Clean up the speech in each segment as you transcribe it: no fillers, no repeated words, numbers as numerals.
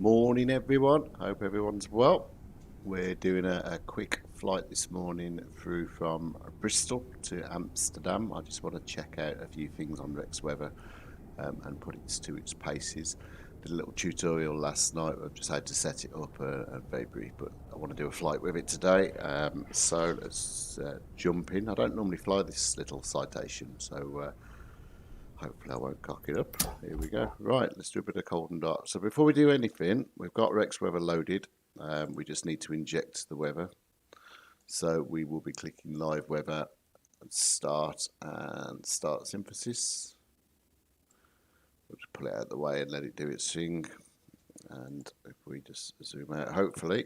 Morning everyone, hope everyone's well. We're doing a quick flight this morning through from Bristol to Amsterdam. I just want to check out a few things on Rex Weather and put it to its paces. Did a little tutorial last night. I've just had to set it up very brief, but I want to do a flight with it today. So let's jump in. I don't normally fly this little citation, so hopefully I won't cock it up. Here we go. Right, let's do a bit of cold and dark. So before we do anything, we've got Rex Weather loaded. We just need to inject the weather. So we will be clicking live weather and start synthesis. We'll just pull it out of the way and let it do its thing. And if we just zoom out, hopefully.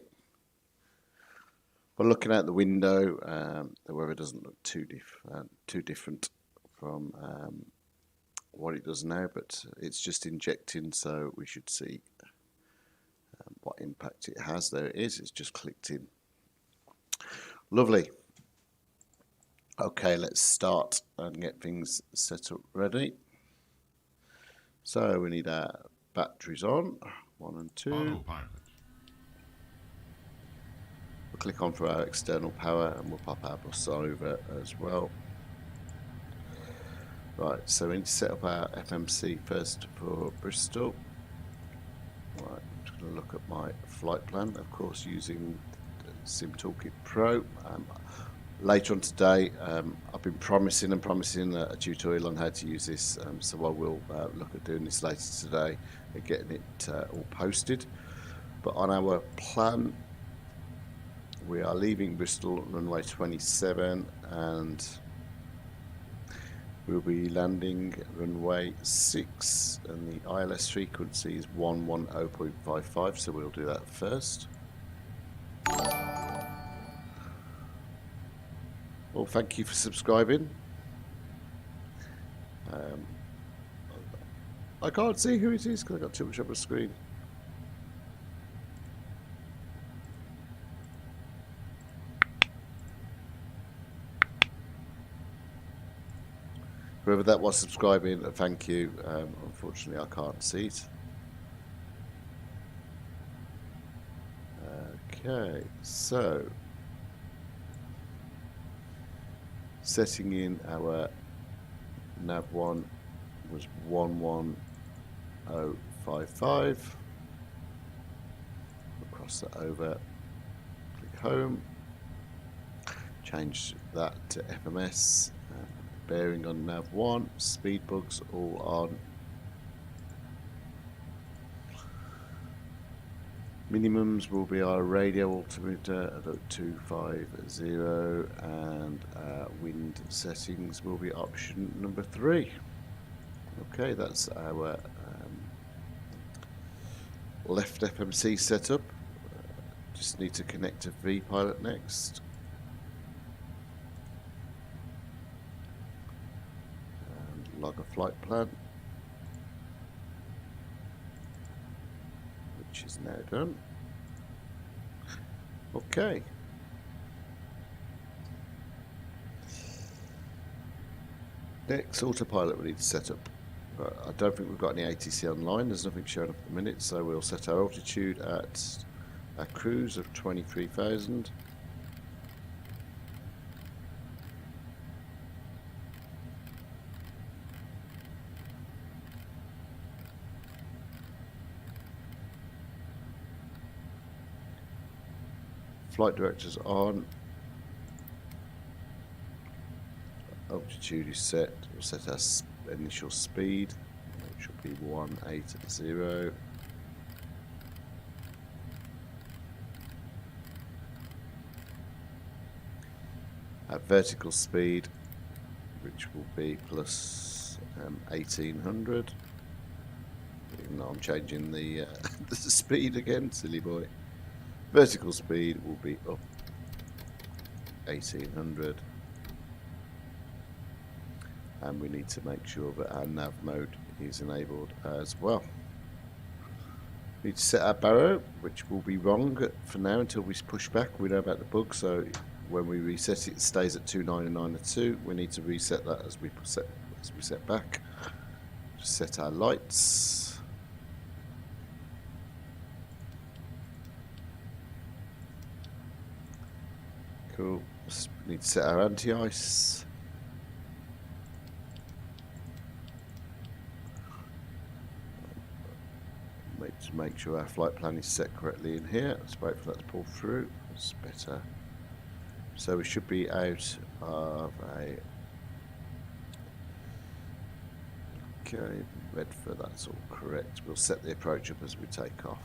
But looking out the window, the weather doesn't look too different from what it does now, but it's just injecting, so we should see what impact it has. There it is, it's just clicked in. Lovely. Okay, let's start and get things set up ready. So we need our batteries on, 1 and 2. Autopilot. We'll click on for our external power and we'll pop our bus over as well. Right, so we need to set up our FMC first for Bristol. Right, I'm just going to look at my flight plan, of course using Sim Toolkit Pro. later on today. I've been promising a tutorial on how to use this, so I will look at doing this later today and getting it all posted. But on our plan, we are leaving Bristol runway 27 and we'll be landing runway 6, and the ILS frequency is 110.55, so we'll do that first. Well, thank you for subscribing. I can't see who it is because I got too much on the screen. Whoever that was subscribing, thank you. Unfortunately, I can't see it. Okay, so setting in our nav1 was 11055. We'll cross that over, click home, change that to FMS, bearing on nav1, speed bugs all on. Minimums will be our radio altimeter at 250, and wind settings will be option number 3. Okay, that's our left FMC setup. Just need to connect to vPilot next. And log a flight plan, which is now done. Okay. Next, autopilot we need to set up. I don't think we've got any ATC online. There's nothing showing up at the minute, so we'll set our altitude at a cruise of 23,000. Flight directors on. Altitude is set. We'll set our initial speed, which will be 180. Our vertical speed, which will be plus 1800. Even though I'm changing the the speed again, silly boy. Vertical speed will be up 1800. And we need to make sure that our nav mode is enabled as well. We need to set our barrow, which will be wrong for now until we push back. We know about the bug, so when we reset it, it stays at 299.2. We need to reset that as we set back. Just set our lights. Cool. Just need to set our anti-ice. Make sure our flight plan is set correctly in here. Let's wait for that to pull through. It's better. So we should be out of a... Okay, Redford, that's all correct. We'll set the approach up as we take off.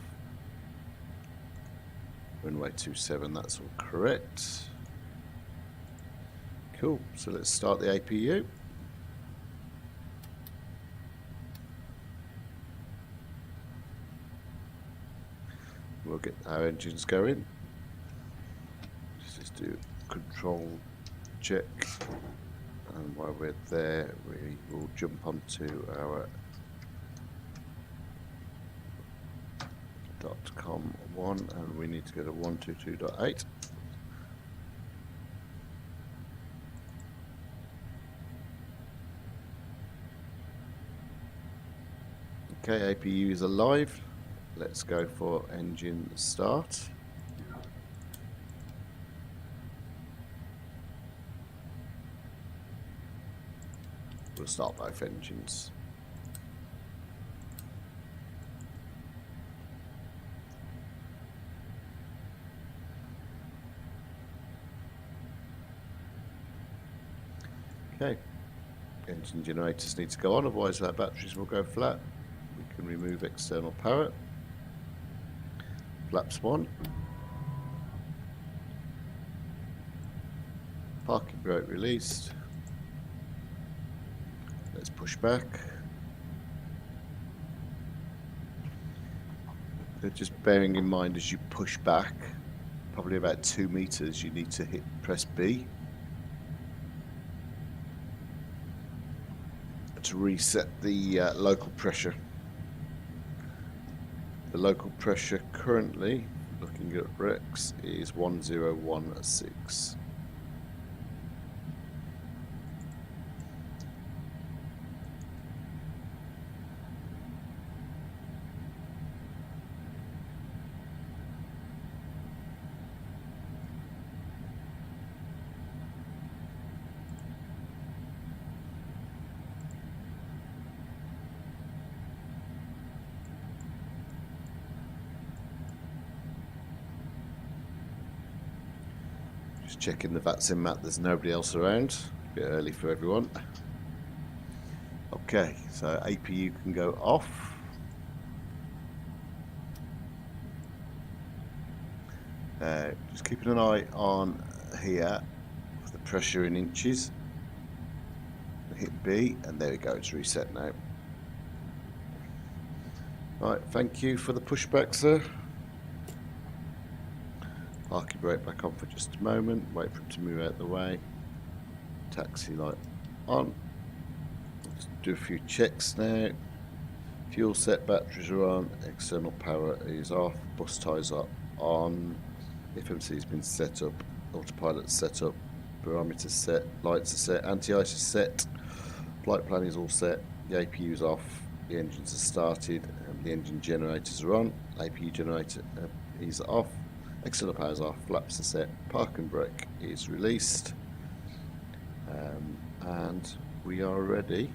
Runway 27, that's all correct. Cool, so let's start the APU. We'll get our engines going. Let's just do control check, and while we're there, we will jump onto our .com one, and we need to go to 122.8. Okay, APU is alive. Let's go for engine start. We'll start both engines. Okay, engine generators need to go on, otherwise our batteries will go flat. We can remove external power. Flaps 1. Parking brake released. Let's push back. So just bearing in mind as you push back, probably about 2 meters, you need to press B to reset the local pressure. The local pressure currently, looking at Rex, is 1016. Just checking the Vatsim map, there's nobody else around. A bit early for everyone. Okay, so APU can go off. Just keeping an eye on here for the pressure in inches. Hit B, and there we go, it's reset now. Right, thank you for the pushback, sir. Parking brake back on for just a moment, wait for it to move out the way. Taxi light on. Let's do a few checks now. Fuel set, batteries are on, external power is off, bus ties are on, FMC has been set up, autopilot set up, barometer set, lights are set, anti-ice is set, flight plan is all set, the APU is off, the engines are started, and the engine generators are on, APU generator is off, external power is off, flaps are set, park and brake is released, and we are ready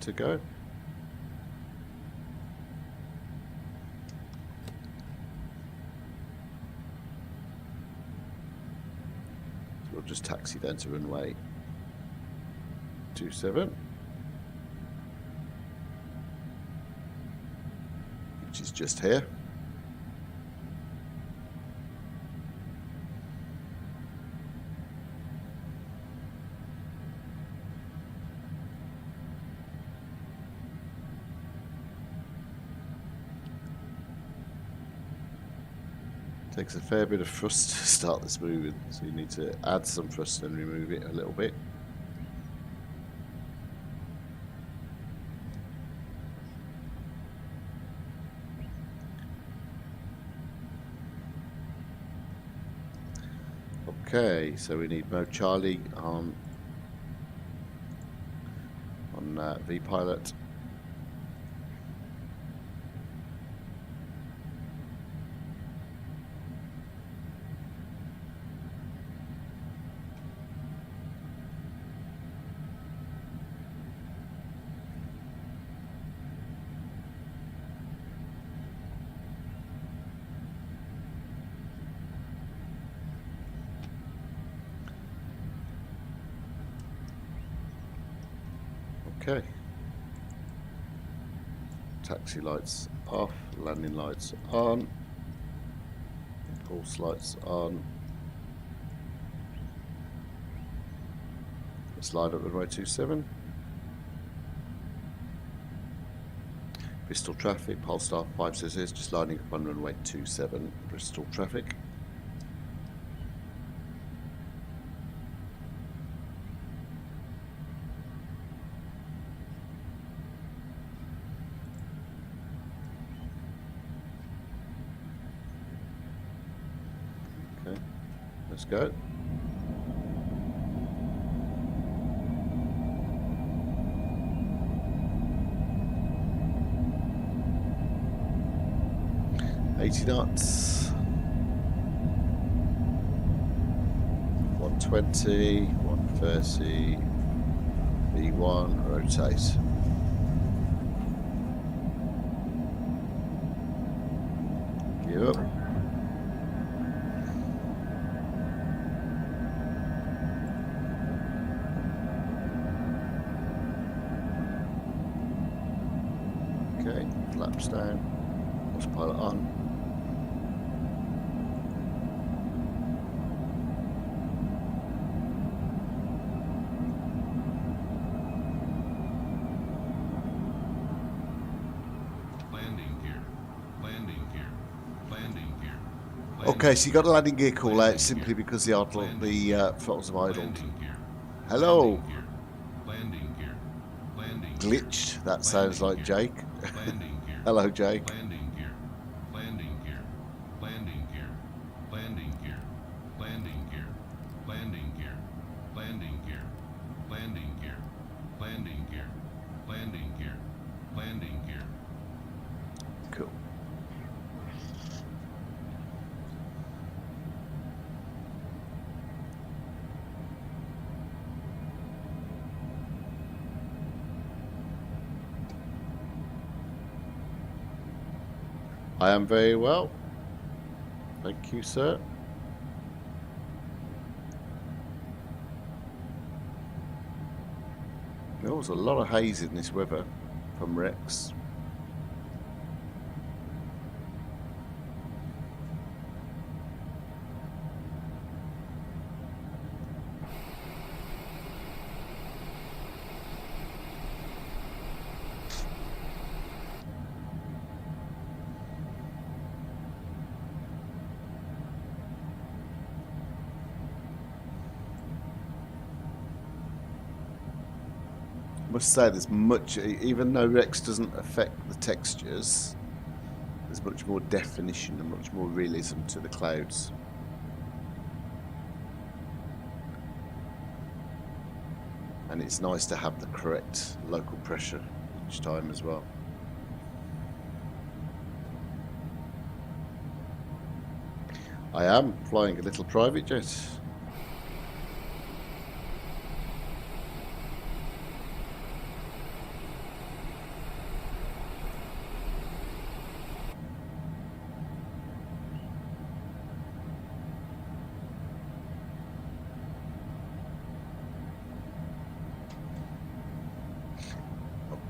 to go. We'll just taxi down to runway 27, which is just here. Takes a fair bit of thrust to start this moving, so you need to add some thrust and remove it a little bit. Okay, so we need Mo Charlie on V-Pilot. Okay. Taxi lights off, landing lights on, impulse lights on. Let's line up runway 27. Bristol traffic, Polestar 566, just lining up on runway 27, Bristol traffic. Okay, let's go. $80 knots. 120, 130, V1, rotate. Gear up. Okay, flaps down. Autopilot on. Okay, so you got the landing gear call out simply because the throttles have idled. Hello. Glitched. That sounds like Jake. Hello, Jake. Cool. I am very well. Thank you, sir. There was a lot of haze in this weather from Rex. I must say there's much, even though Rex doesn't affect the textures, there's much more definition and much more realism to the clouds. And it's nice to have the correct local pressure each time as well. I am flying a little private jet.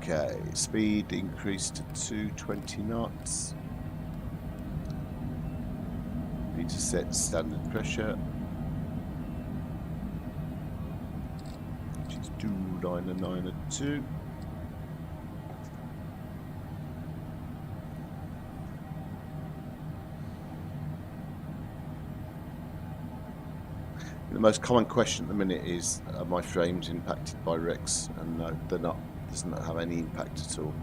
Okay, speed increased to 220 knots. Need to set standard pressure, which is 299.2. The most common question at the minute is, are my frames impacted by Rex? And no, they're not. Does not have any impact at all.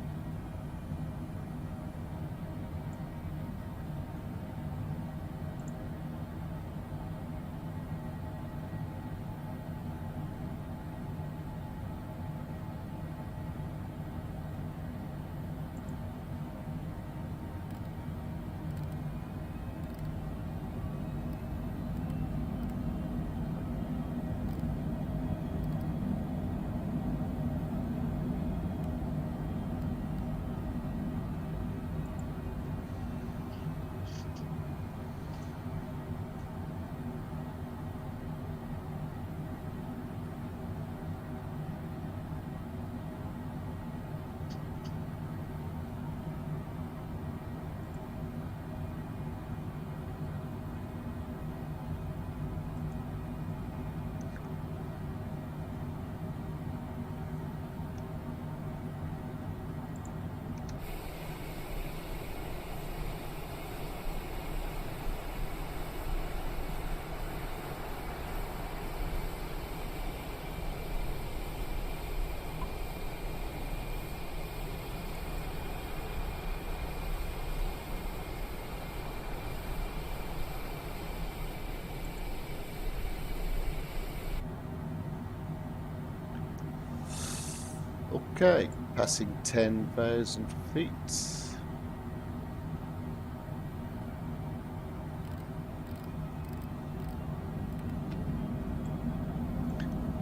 Okay, passing 10,000 feet.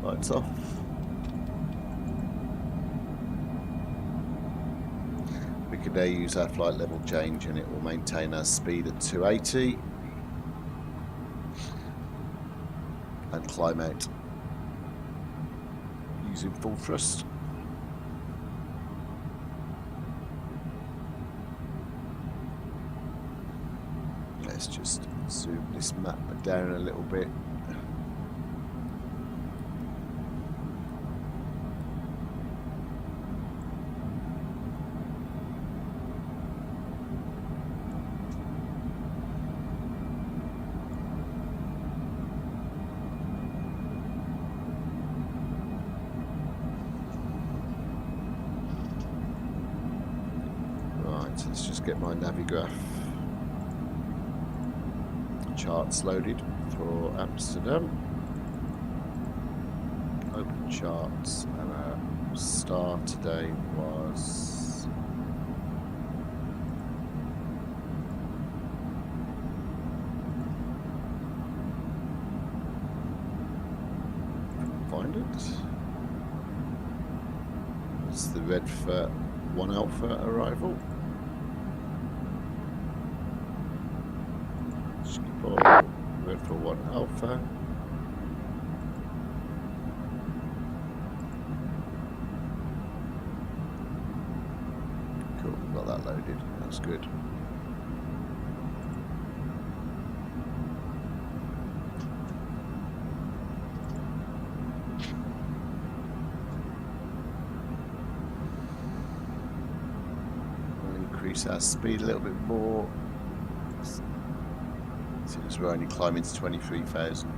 Lights off. We can now use our flight level change and it will maintain our speed at 280 and climb out using full thrust. Let's just zoom this map down a little bit. Right, let's just get my Navigraph charts loaded for Amsterdam. Open charts, and our star today was find it. It's the red for 1 Alpha arrival. Red for 1 Alpha. Cool, got that loaded. That's good. We'll increase our speed a little bit more. Since we're only climbing to 23,000.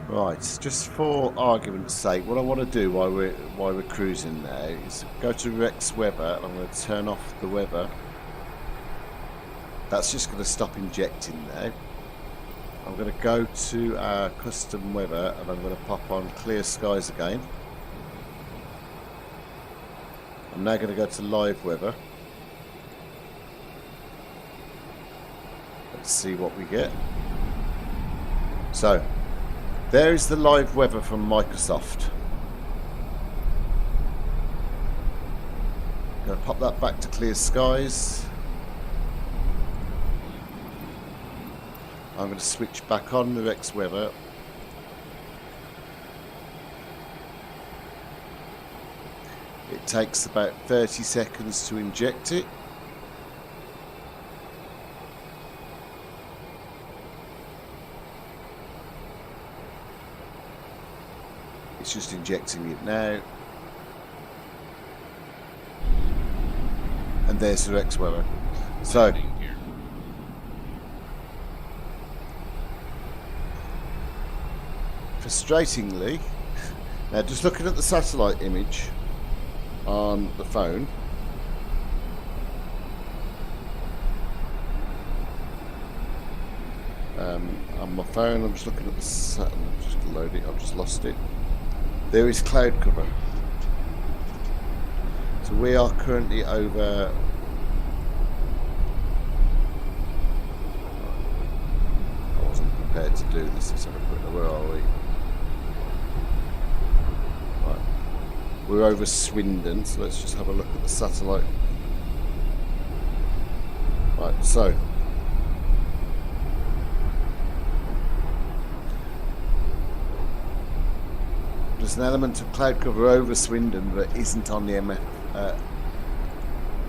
Right, just for argument's sake, what I want to do while we're cruising now is go to Rex weather, and I'm going to turn off the weather. That's just going to stop injecting now. I'm going to go to our custom weather, and I'm going to pop on clear skies again. I'm now going to go to live weather. Let's see what we get. So there is the live weather from Microsoft. I'm going to pop that back to clear skies. I'm going to switch back on the Rex weather. It takes about 30 seconds to inject it. It's just injecting it now. And there's the Rex weather. So frustratingly, now just looking at the satellite image on the phone, on my phone, I'm just looking at the satellite, just load it, I've just lost it. There is cloud cover. So we are currently over. I wasn't prepared to do this. Let's have a quick look. Where are we? Right. We're over Swindon, so let's just have a look at the satellite. Right, so there's an element of cloud cover over Swindon that isn't on the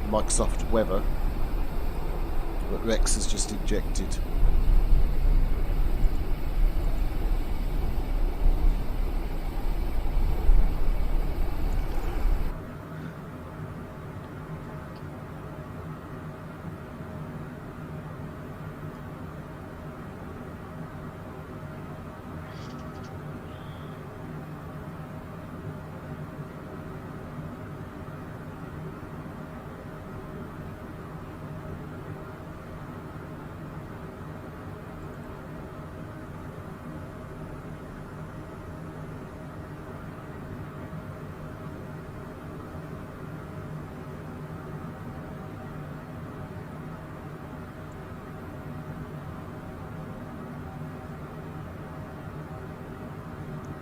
Microsoft weather, but Rex has just injected.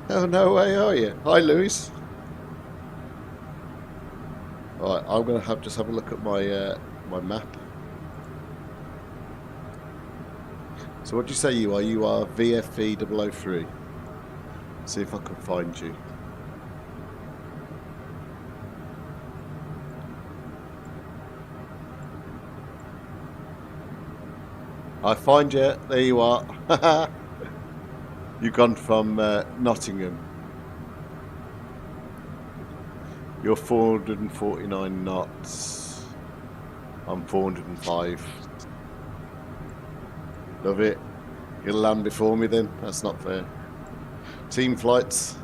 Oh, no way are you? Hi, Lewis. All right, I'm going to just have a look at my my map. So what do you say you are? You are VFE 003. See if I can find you. I find you. There you are. You've gone from Nottingham. You're 449 knots. I'm 405. Love it. You'll land before me then? That's not fair. Team flights.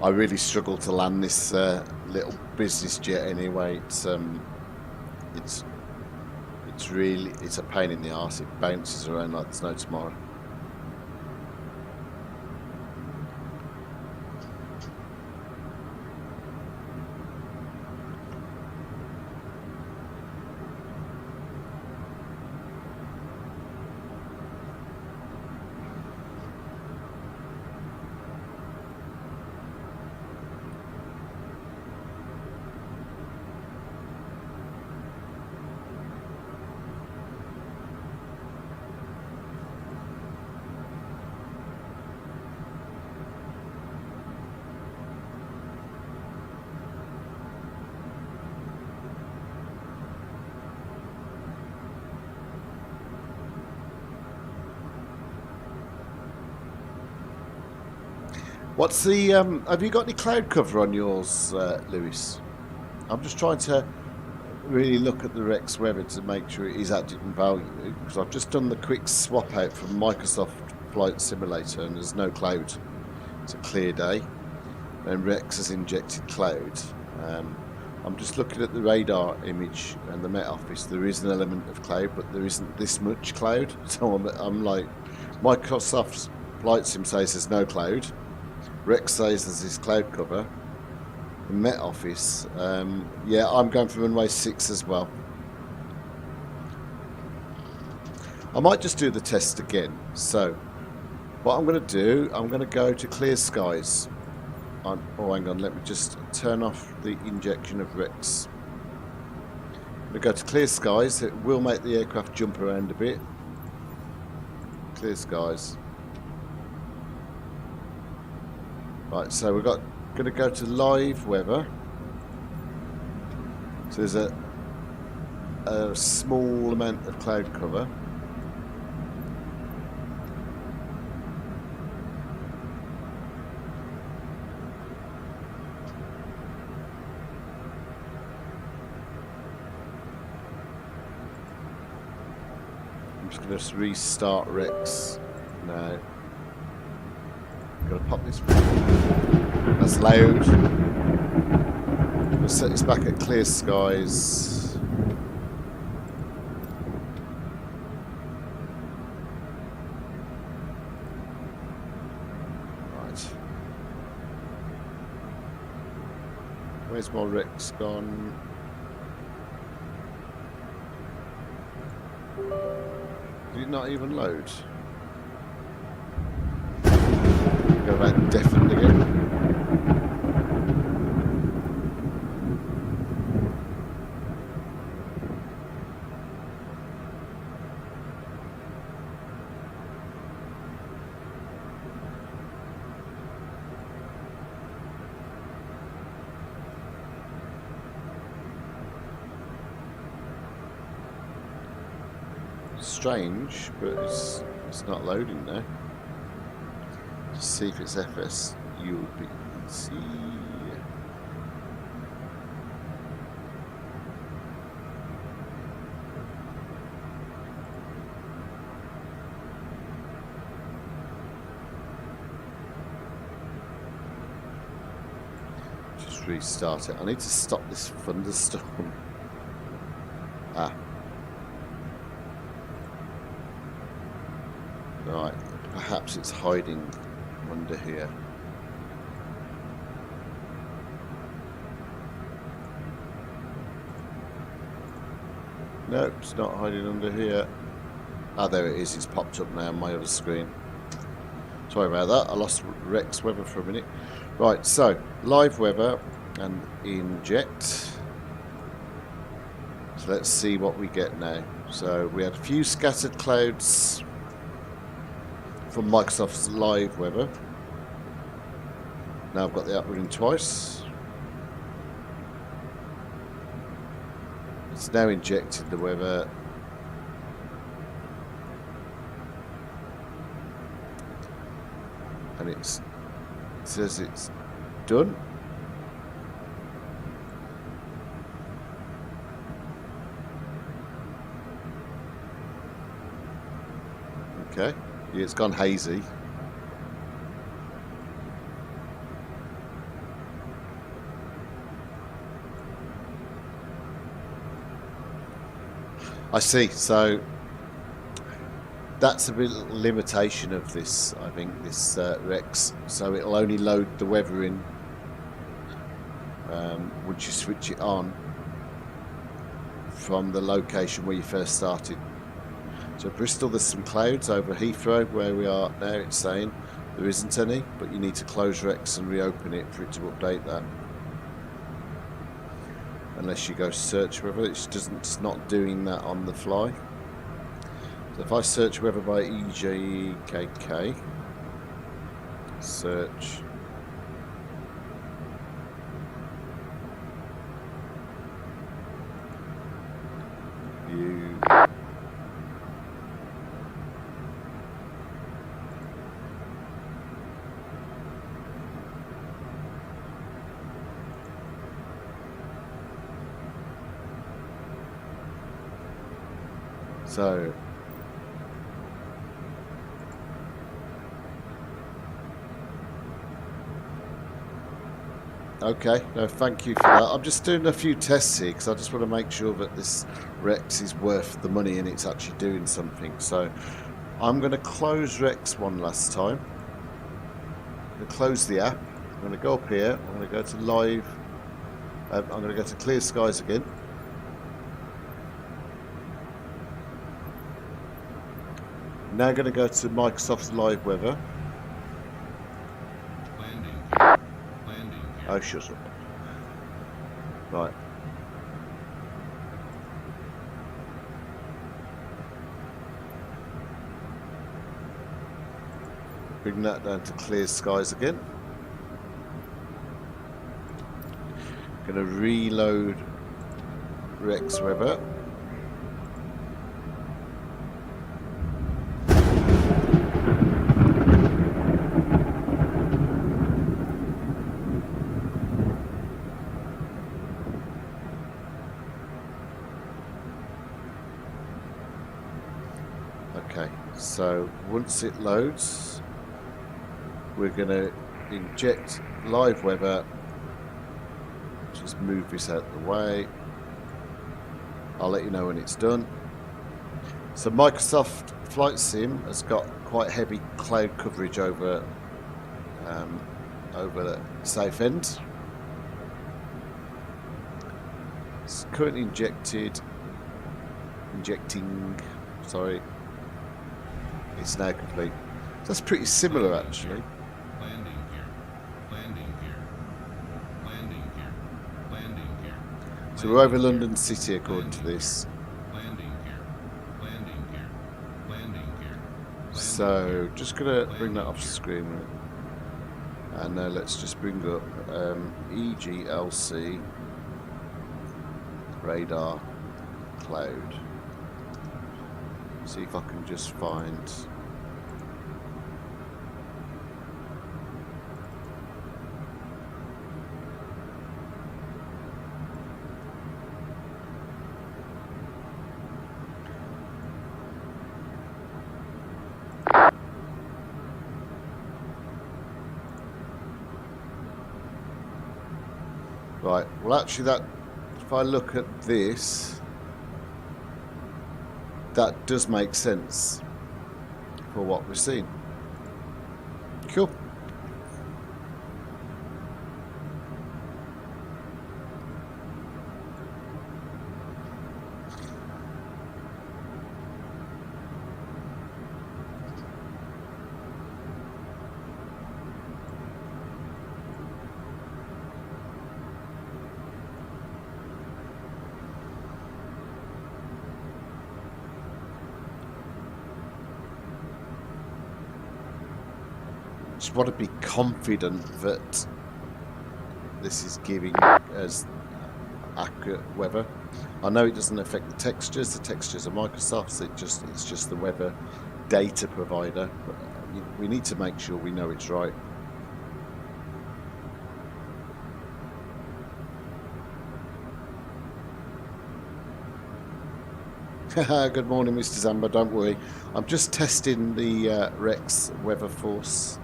I really struggle to land this little business jet anyway. It's really a pain in the arse. It bounces around like there's no tomorrow. What's the have you got any cloud cover on yours, Lewis? I'm just trying to really look at the Rex weather to make sure it is adding value, because I've just done the quick swap out from Microsoft Flight Simulator and there's no cloud. It's a clear day and Rex has injected cloud. I'm just looking at the radar image and the Met Office. There is an element of cloud, but there isn't this much cloud. So I'm like, Microsoft's Flight Sim says there's no cloud. Rex says there's this cloud cover. The Met Office, yeah, I'm going for runway 6 as well. I might just do the test again. So, what I'm going to do, I'm going to go to clear skies. Oh, hang on, let me just turn off the injection of Rex. I'm going to go to clear skies. It will make the aircraft jump around a bit. Clear skies. Right, so we've got going to go to live weather. So there's a small amount of cloud cover. I'm just going to restart Rex now. Gotta pop this. That's loud. We'll set this back at clear skies. Right. Where's my Rex gone? Did it not even load? Go back definitely again. Strange, but it's not loading now. Just see if it's FS UBC. Just restart it. I need to stop this thunderstorm. Ah. Right, perhaps it's hiding under here. Nope, it's not hiding under here. Ah, there it is. It's popped up now on my other screen. Sorry about that. I lost Rex weather for a minute. Right, so live weather and inject. So let's see what we get now. So we had a few scattered clouds from Microsoft's live weather. Now I've got the app running twice. It's now injected the weather. And it says it's done. Okay, yeah, it's gone hazy. I see, so that's a bit limitation of this, I think, this Rex. So it'll only load the weather in once you switch it on from the location where you first started. So Bristol, there's some clouds over Heathrow where we are now. It's saying there isn't any, but you need to close Rex and reopen it for it to update that. Unless you go search weather, it's not doing that on the fly. So if I search weather by EJKK, search, view, so okay, no, thank you for that. I'm just doing a few tests here because I just want to make sure that this Rex is worth the money and it's actually doing something. So I'm going to close Rex one last time. I'm going to close the app. I'm going to go up here. I'm going to go to live. I'm going to go to clear skies again. Now going to go to Microsoft's live weather. Oh, shut up. Right. Bring that down to clear skies again. Going to reload Rex weather. Okay, so once it loads, we're going to inject live weather. Just move this out of the way. I'll let you know when it's done. So Microsoft Flight Sim has got quite heavy cloud coverage over the south end. It's currently injecting, sorry. It's now complete. So that's pretty similar, actually. Landing here. Landing here. Landing here. Landing here. So we're over London City, according to this. Landing here. Landing here. Landing here. So just gonna bring that off the screen, and let's just bring up EGLC radar cloud. See if I can just find. Right, well actually that, if I look at this, that does make sense for what we're seeing. Cool. Just want to be confident that this is giving us accurate weather. I know it doesn't affect the textures. The textures are Microsoft's. It's just the weather data provider. But we need to make sure we know it's right. Good morning, Mr. Zamba. Don't worry. I'm just testing the Rex weather force.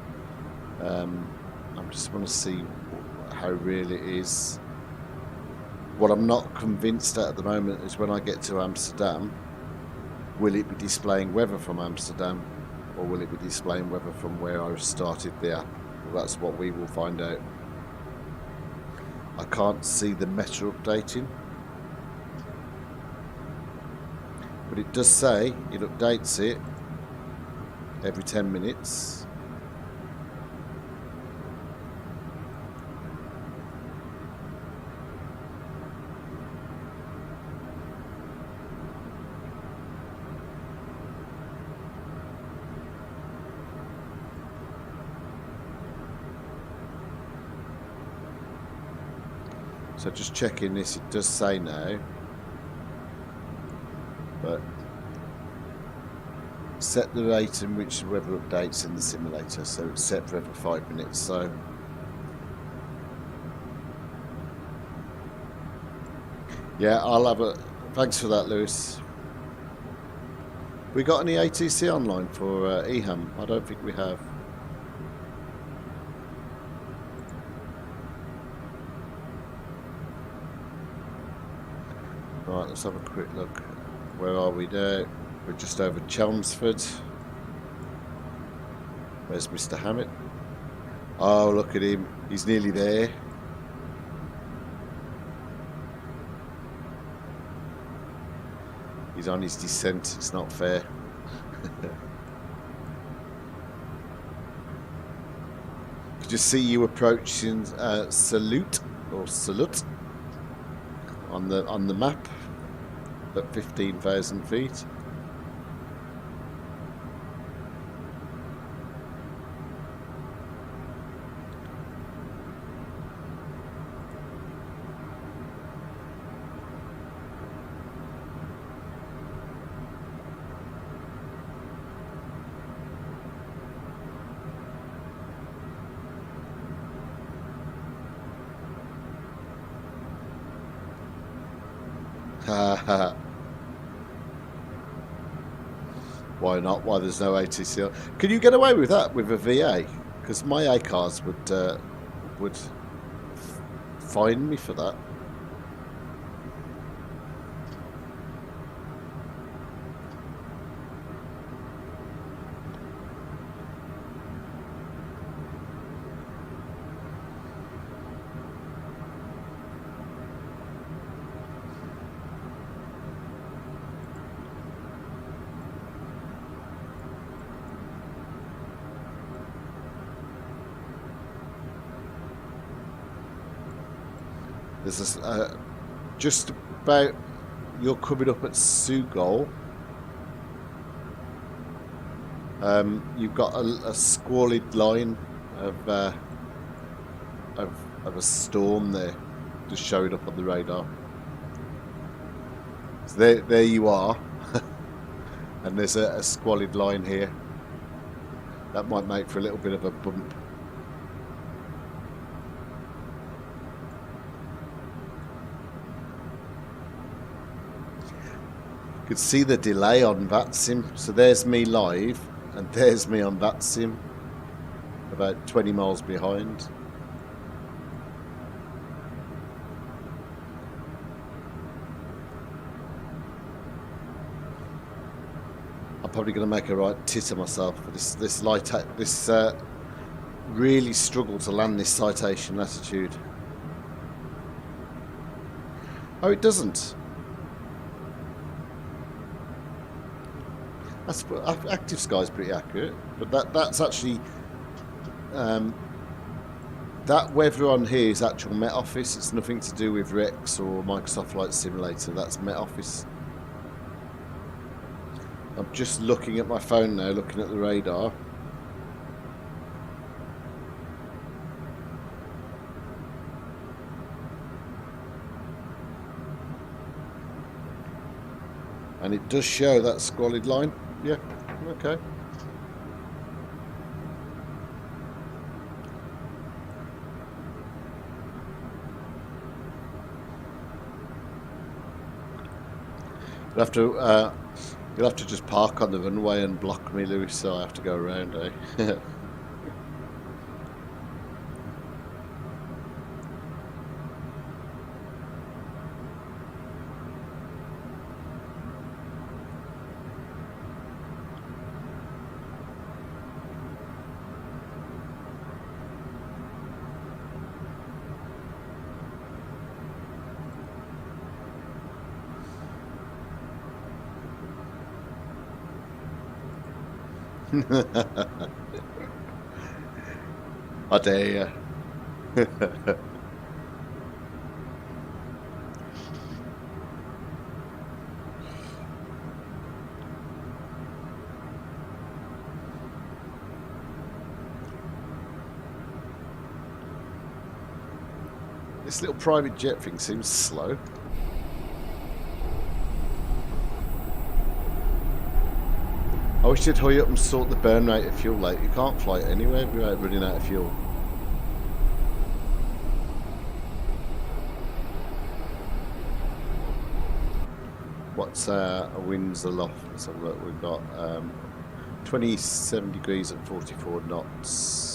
I just want to see how real it is. What I'm not convinced at the moment is when I get to Amsterdam, will it be displaying weather from Amsterdam, or will it be displaying weather from where I started the app? Well, that's what we will find out. I can't see the meta updating, but it does say it updates it every 10 minutes. So just checking this, it does say now, but set the rate in which the weather updates in the simulator, so it's set for every 5 minutes. So yeah, I'll have a thanks for that, Lewis. We got any ATC online for EHAM? I don't think we have. Right, let's have a quick look. Where are we now? We're just over Chelmsford. Where's Mr. Hammett? Oh, look at him. He's nearly there. He's on his descent. It's not fair. Could you see you approaching Salute on the map at 15,000 feet? Why not? Why there's no ATC? Can you get away with that with a VA? Because my A cars would fine me for that. There's this, just about, you're coming up at Sugol. You've got a squalid line of a storm there, just showing up on the radar. So there you are, and there's a squalid line here. That might make for a little bit of a bump. You could see the delay on Vatsim. So there's me live, and there's me on Vatsim, about 20 miles behind. I'm probably going to make a right tit of myself for this really struggle to land this citation latitude. Oh, it doesn't. That's active sky is pretty accurate, but that's actually that weather on here is actual Met Office. It's nothing to do with Rex or Microsoft Flight Simulator. That's Met Office. I'm just looking at my phone now, looking at the radar. And it does show that squalid line. Yeah, okay. You'll have to just park on the runway and block me, Lewis, so I have to go around, eh? I dare you. This little private jet thing seems slow. I wish they'd hurry up and sort the burn rate of fuel out. You can't fly it anywhere without running out of fuel. What's winds aloft? Let's have a look. We've got 27 degrees and 44 knots.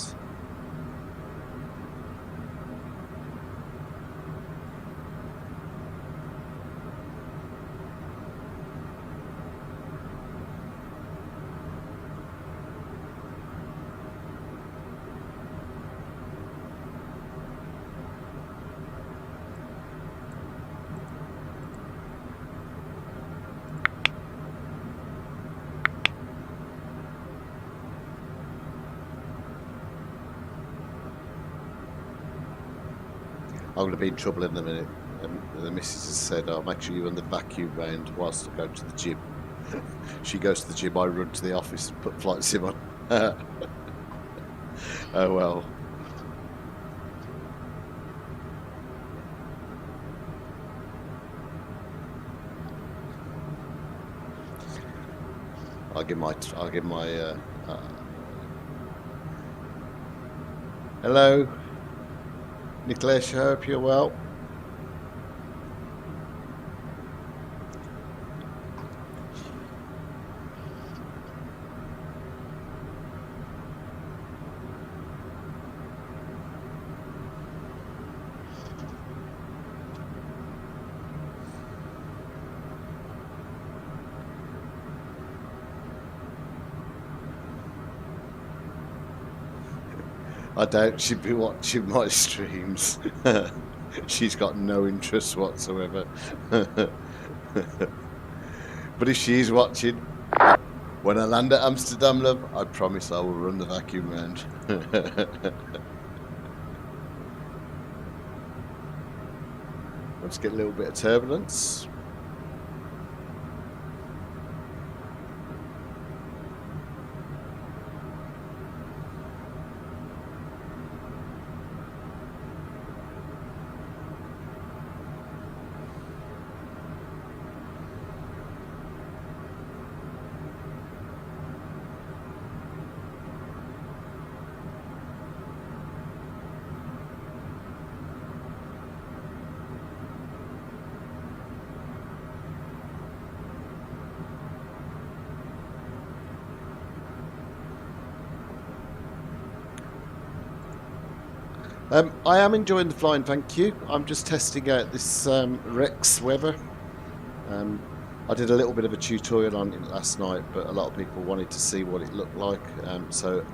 I'm going to be in trouble in a minute. The missus has said, "Oh, make sure you run the vacuum round whilst I go to the gym." She goes to the gym, I run to the office and put flight sim on. Oh well. I'll give my hello, Nicholas, I hope you're well. I doubt she'd be watching my streams. She's got no interest whatsoever. But if she's watching, when I land at Amsterdam, love, I promise I will run the vacuum round. Let's get a little bit of turbulence. I am enjoying the flying, thank you. I'm just testing out this Rex weather. I did a little bit of a tutorial on it last night, but a lot of people wanted to see what it looked like. So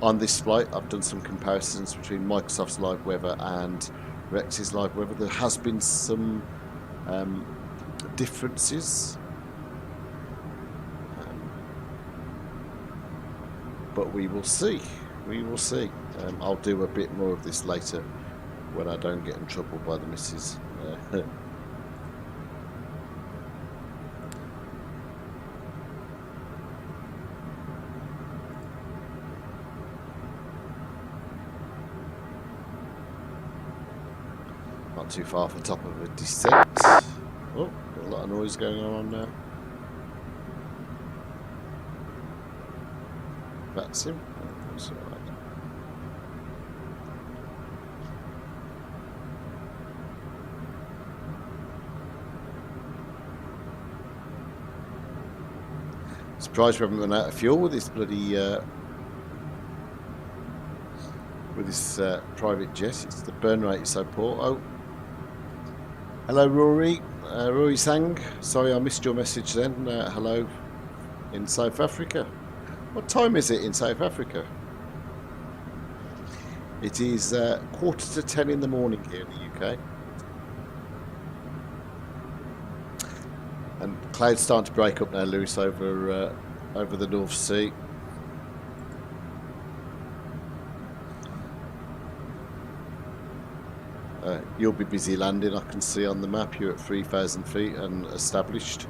on this flight, I've done some comparisons between Microsoft's live weather and Rex's live weather. There has been some differences, but we will see. We will see. I'll do a bit more of this later when I don't get in trouble by the missus. Not too far from the top of a descent. Oh, got a lot of noise going on now. Vatsim. That's all right. Surprised we haven't run out of fuel with this bloody with this private jet. It's the burn rate is so poor. Oh, hello, Rory. Rory Sang. Sorry, I missed your message then. Hello in South Africa. What time is it in South Africa? It is 9:45 in the morning here in the UK. And clouds starting to break up now, Lewis, over the North Sea. You'll be busy landing, I can see on the map. You're at 3,000 feet and established.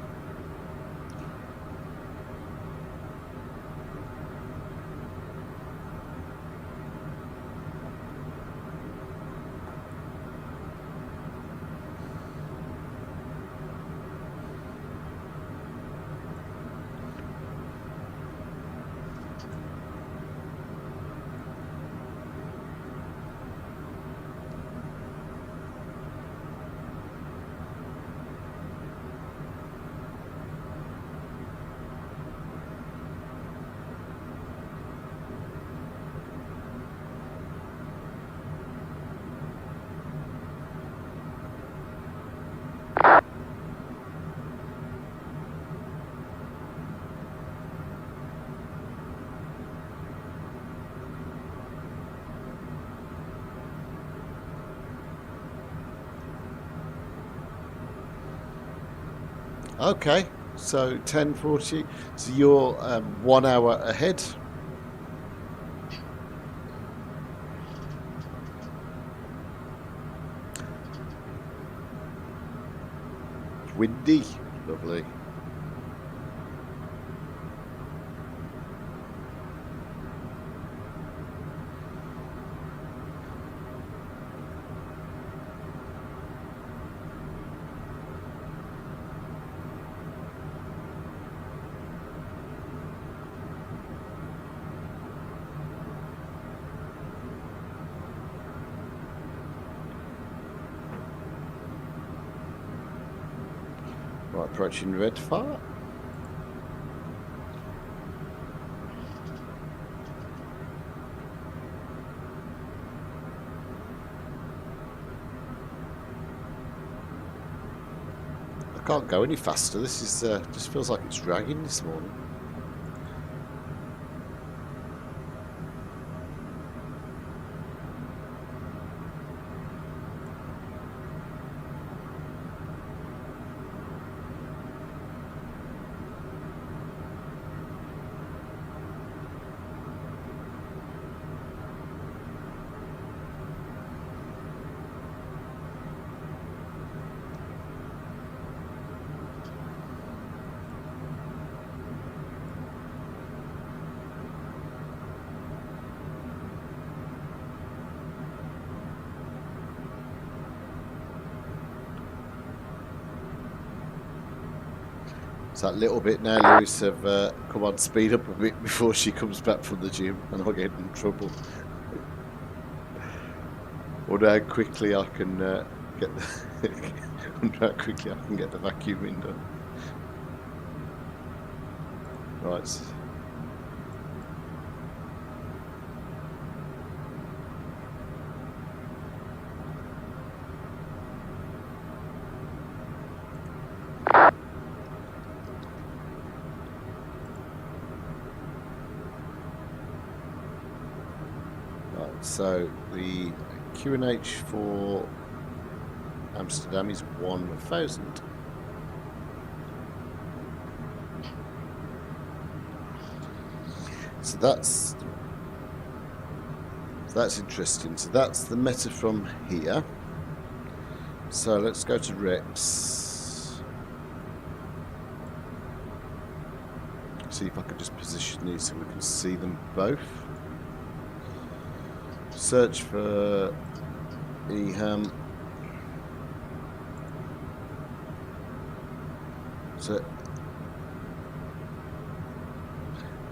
Okay, so 10:40. So you're 1 hour ahead. Windy, lovely. Right, approaching red fire. I can't go any faster. This is just feels like it's dragging this morning. It's that little bit now, Lewis, of come on, speed up a bit before she comes back from the gym and I'll get in trouble. Wonder how quickly I can get the wonder how quickly I can get the vacuuming done. Right. So the QNH for Amsterdam is 1,000. So that's interesting. So that's the meta from here. So let's go to Rex. See if I can just position these so we can see them both. Search for EHAM.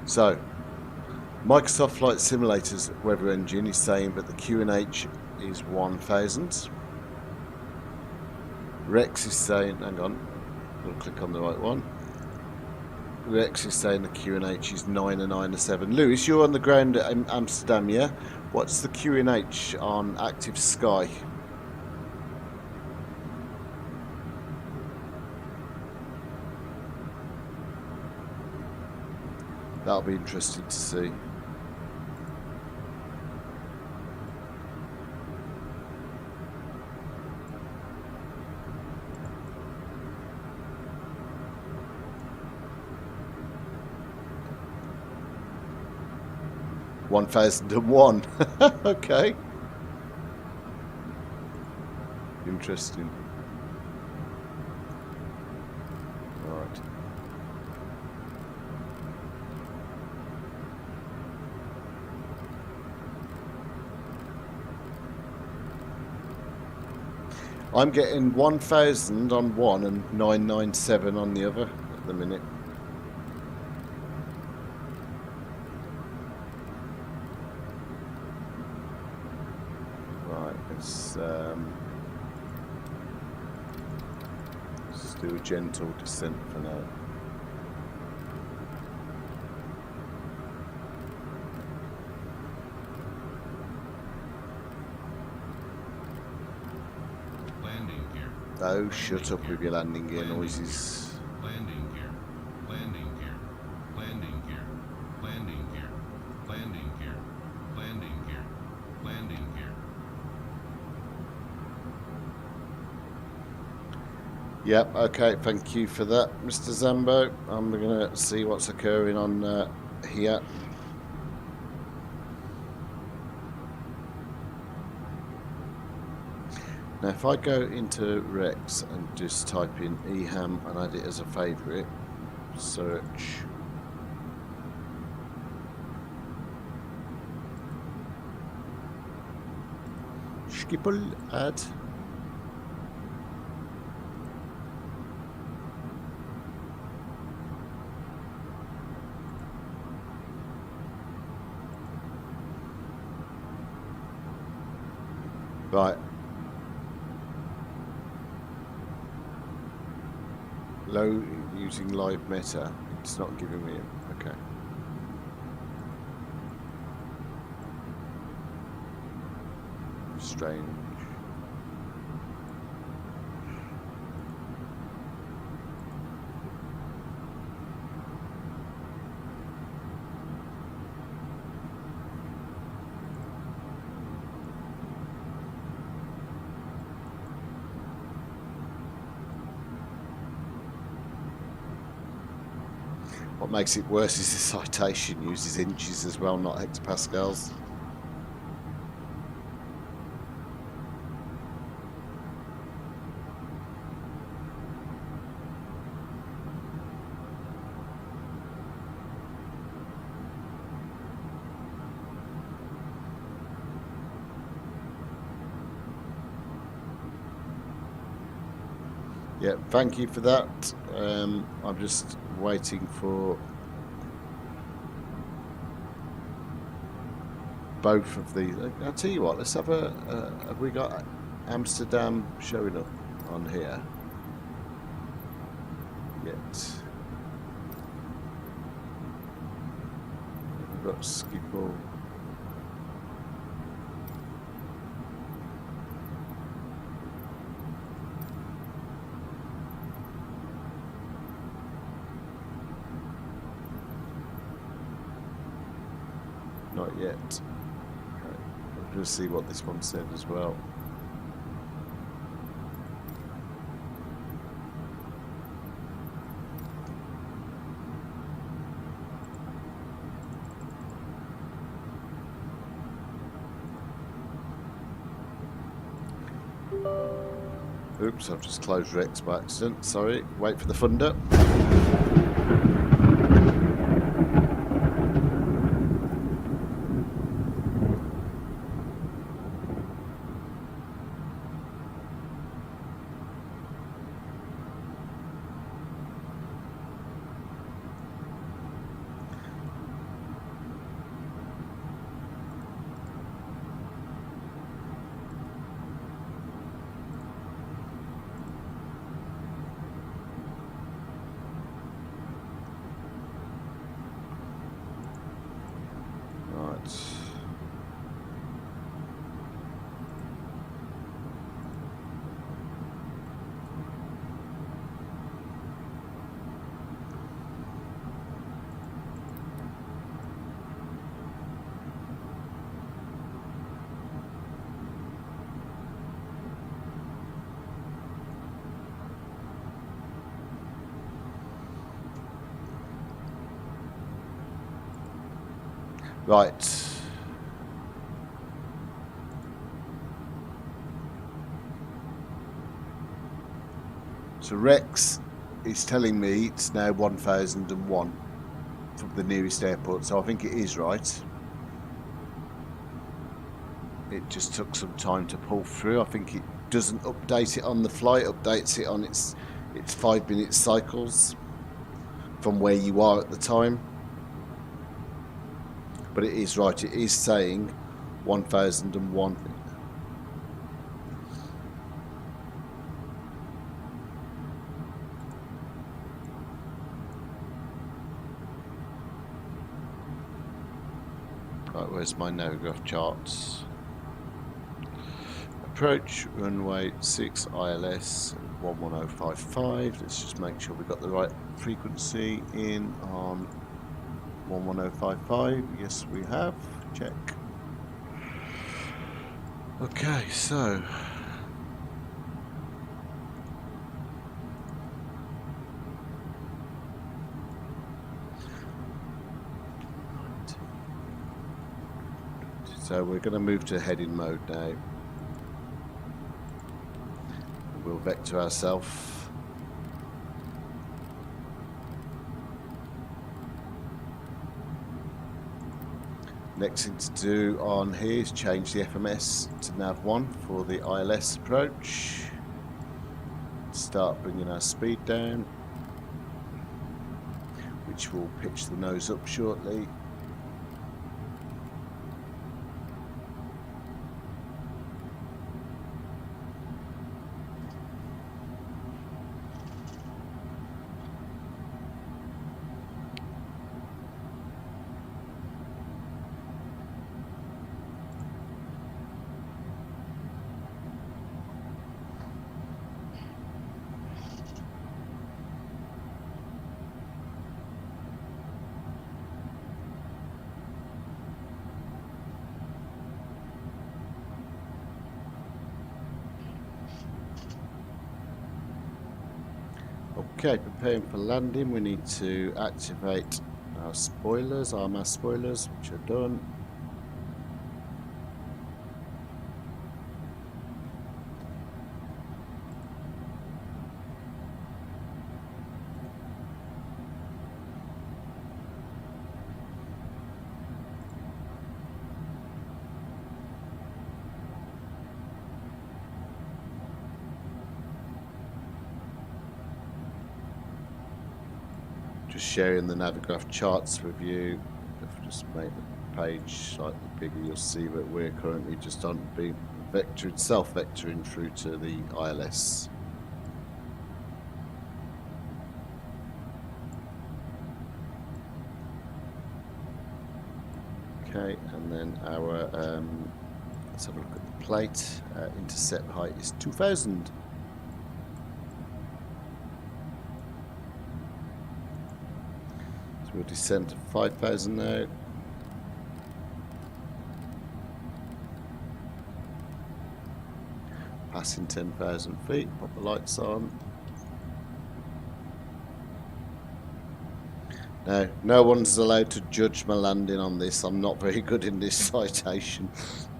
So Microsoft Flight Simulator's weather engine is saying that the QNH is 1000. Rex is saying, hang on, I'll click on the right one. Rex is saying the QNH is 997. Lewis, you're on the ground at Amsterdam, yeah? What's the QNH on active sky? That'll be interesting to see. $1,001. Okay. Interesting. All right. I'm getting 1,000 on one and 997 on the other at the minute. Right, let's do a gentle descent for now. Landing gear. Oh, shut up with your landing gear noises. Landing gear. Landing gear. Landing gear. Landing gear. Landing gear. Landing gear. Landing gear. Yep, okay, thank you for that, Mr. Zambo. I'm going to see what's occurring on here. Now, if I go into Rex and just type in EHAM and add it as a favourite, search. Schiphol add. Right. Low using live meta. It's not giving me it. Okay. Strange. What makes it worse is the citation uses inches as well, not hectopascals. Yeah, thank you for that. I'm just waiting for both of these. I'll tell you what, let's have have we got Amsterdam showing up on here yet? We've got Schiphol. Not yet. Okay. We'll just see what this one said as well. Oops, I've just closed Rex by accident. Sorry. Wait for the funder. Right. So Rex is telling me it's now 1001 from the nearest airport, so I think it is right. It just took some time to pull through. I think it doesn't update it on the flight, updates it on its 5-minute cycles from where you are at the time. But it is right, it is saying 1001. Right, where's my Navgraph charts? Approach runway 6 ILS 11055. Let's just make sure we've got the right frequency in on 11055. Yes, we have. Check. Okay, so we're going to move to heading mode now. We'll vector ourselves. Next thing to do on here is change the FMS to nav1 for the ILS approach. Start bringing our speed down, which will pitch the nose up shortly. Okay, preparing for landing. We need to activate our spoilers, our mass spoilers, which are done. Just sharing the Navgraph charts with you. If I just make the page slightly bigger, you'll see that we're currently just on being vectored, self-vectoring through to the ILS. Okay, and then our let's have a look at the plate. Intercept height is 2000. We'll descend to 5,000 now. Passing 10,000 feet, pop the lights on. Now, no one's allowed to judge my landing on this. I'm not very good in this citation.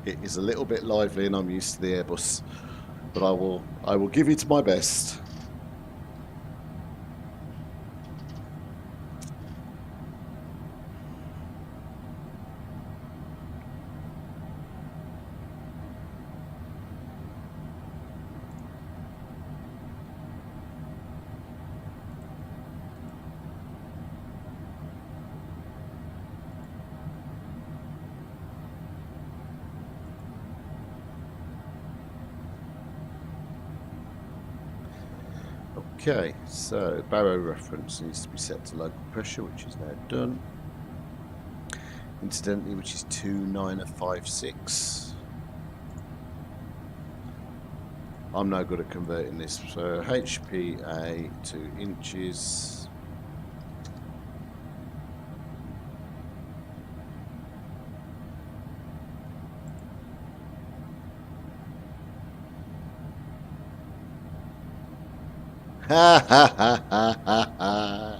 It is a little bit lively and I'm used to the Airbus. But I will give it my best. Okay, so barrow reference needs to be set to local pressure, which is now done. Incidentally, which is 2956. I'm no good at converting this, so HPA to inches. Ha ha ha ha ha ha.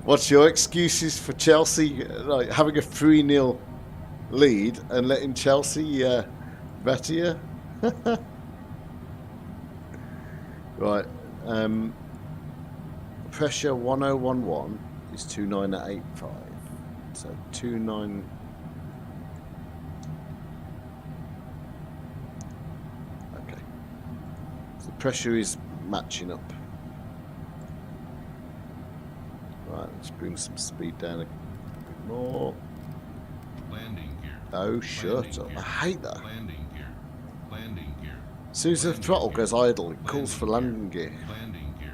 What's your excuses for Chelsea like having a 3-0 lead and letting Chelsea batter you? Right. Pressure 1011 is 29885. So 29. Okay. So the pressure is matching up. Right, let's bring some speed down a bit more. Landing gear. Oh, shut up. Gear. I hate that. Landing gear. Landing gear. As soon as the throttle goes idle, it calls for landing gear. Landing gear.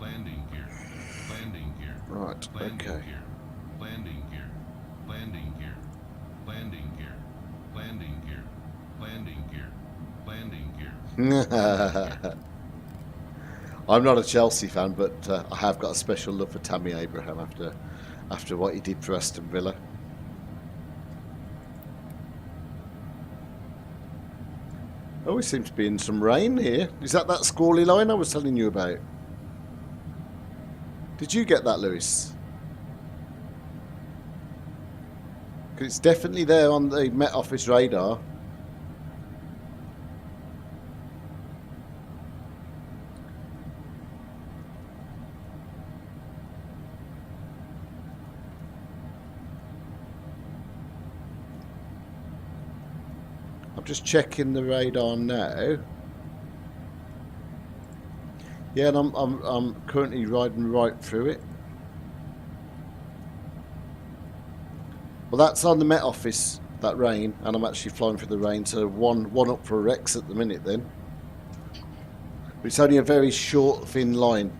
Landing gear. Landing gear. Right, okay. Gear. Landing gear. Landing gear. Landing gear. Landing gear. Landing gear. Landing gear. I'm not a Chelsea fan, but I have got a special love for Tammy Abraham after what he did for Aston Villa. Oh, we seem to be in some rain here. Is that squally line I was telling you about? Did you get that, Lewis? Because it's definitely there on the Met Office radar. I'm just checking the radar now. Yeah, and I'm currently riding right through it. Well, that's on the Met Office, that rain, and I'm actually flying through the rain, so one up for Rex at the minute then. But it's only a very short, thin line.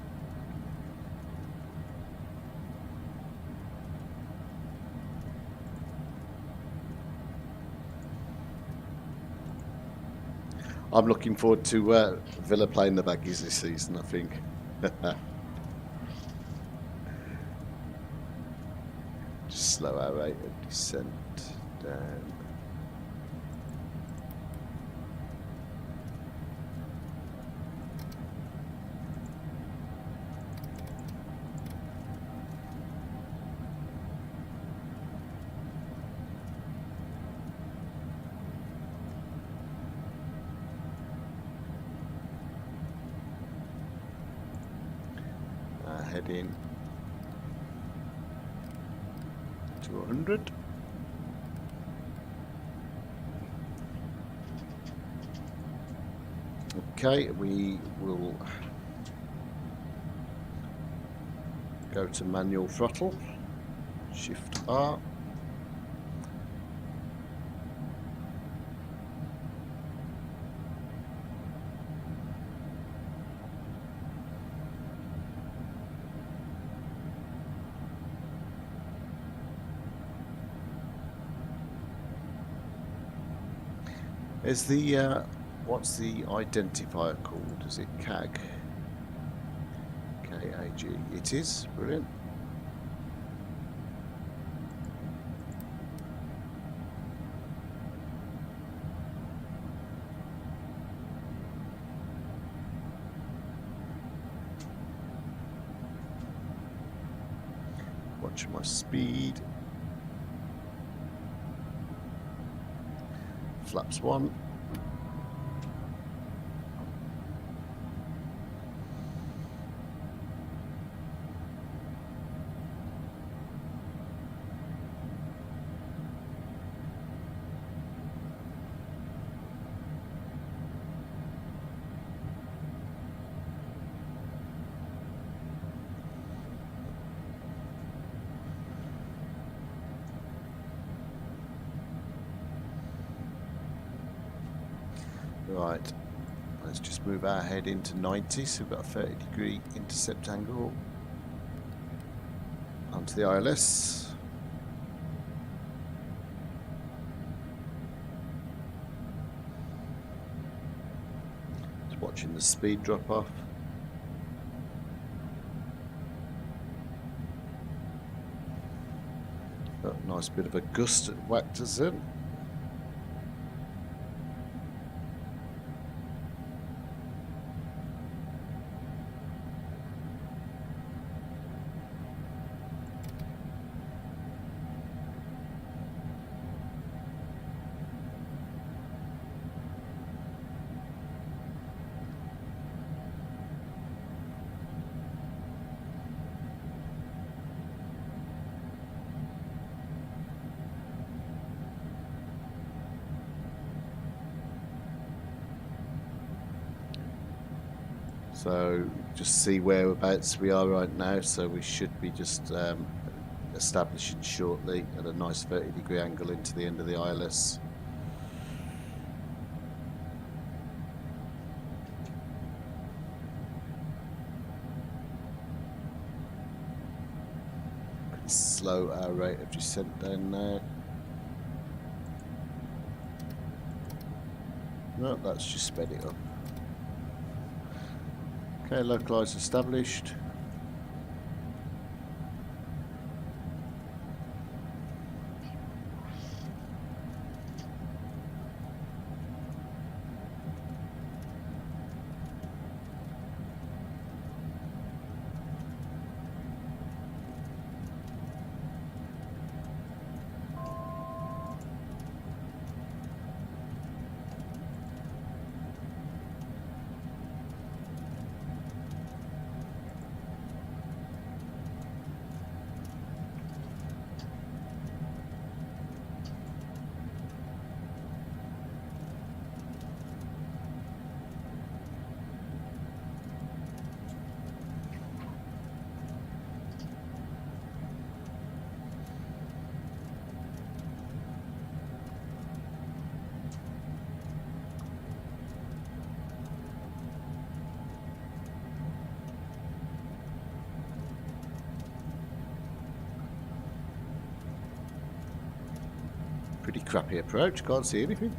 I'm looking forward to Villa playing the Baggies this season, I think. Just slow our rate of descent down. Heading to 100. Okay, we will go to manual throttle, Shift R. Is the what's the identifier called? Is it CAG? KAG. It is. Brilliant. Watch my speed. Flaps 1. Right, let's just move our head into 90, so we've got a 30-degree intercept angle onto the ILS. Just watching the speed drop off. Oh, nice bit of a gust at whacked us in. So just see whereabouts we are right now. So we should be just establishing shortly at a nice 30-degree angle into the end of the ILS. Pretty slow our rate of descent down now. No, that's just sped it up. Okay, localized established. Pretty crappy approach, can't see anything.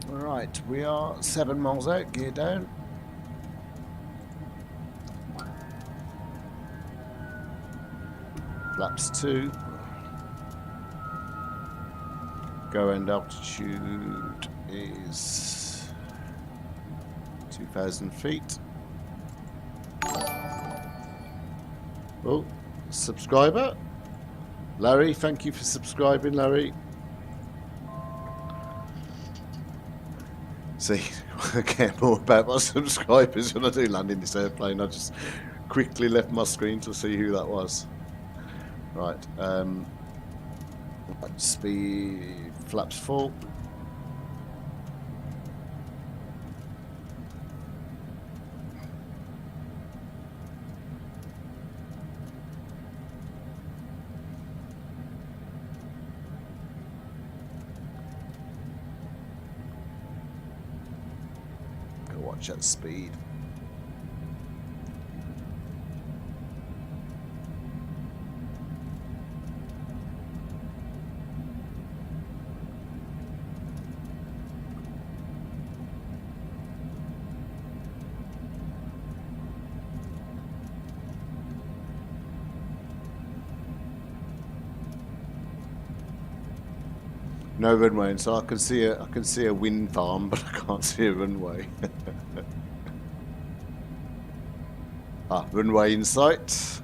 Alright, we are 7 miles out, gear down. Flaps 2. Go end altitude is 2,000 feet. Oh, subscriber. Larry, thank you for subscribing, Larry. See, I care more about my subscribers when I do land in this airplane. I just quickly left my screen to see who that was. Right, speed, flaps full. Go watch that speed. No runway, and so I can see a wind farm, but I can't see a runway. Runway in sight.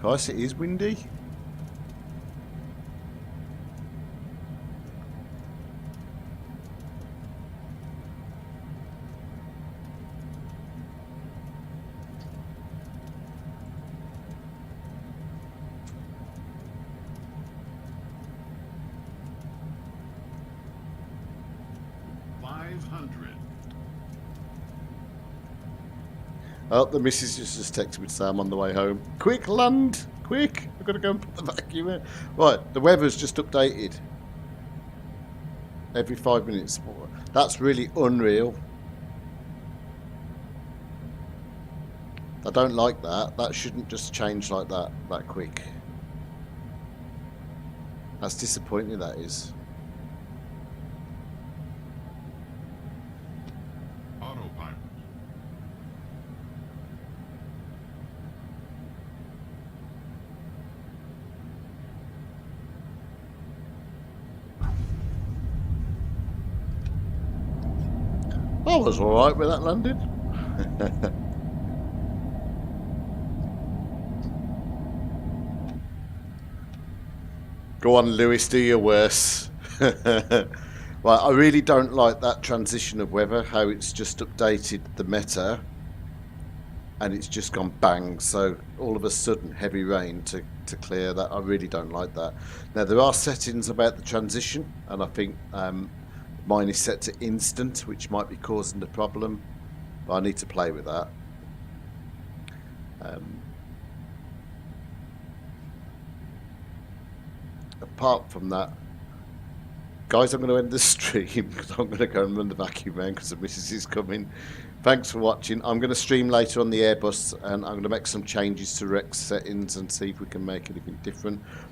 Guys, it is windy. Oh, the missus just texted me to say I'm on the way home. Quick, land! Quick! I've got to go and put the vacuum in. Right, the weather's just updated. Every 5 minutes. That's really unreal. I don't like that. That shouldn't just change like that quick. That's disappointing, that is. Autopilot. I was all right with that landing. Go on, Lewis, do your worst. Well, I really don't like that transition of weather, how it's just updated the meta and it's just gone bang. So all of a sudden, heavy rain to clear that. I really don't like that. Now, there are settings about the transition, and I think mine is set to instant, which might be causing the problem. But I need to play with that. Apart from that, guys, I'm going to end the stream because I'm going to go and run the vacuum man because the missus is coming. Thanks for watching. I'm going to stream later on the Airbus and I'm going to make some changes to Rex settings and see if we can make anything different.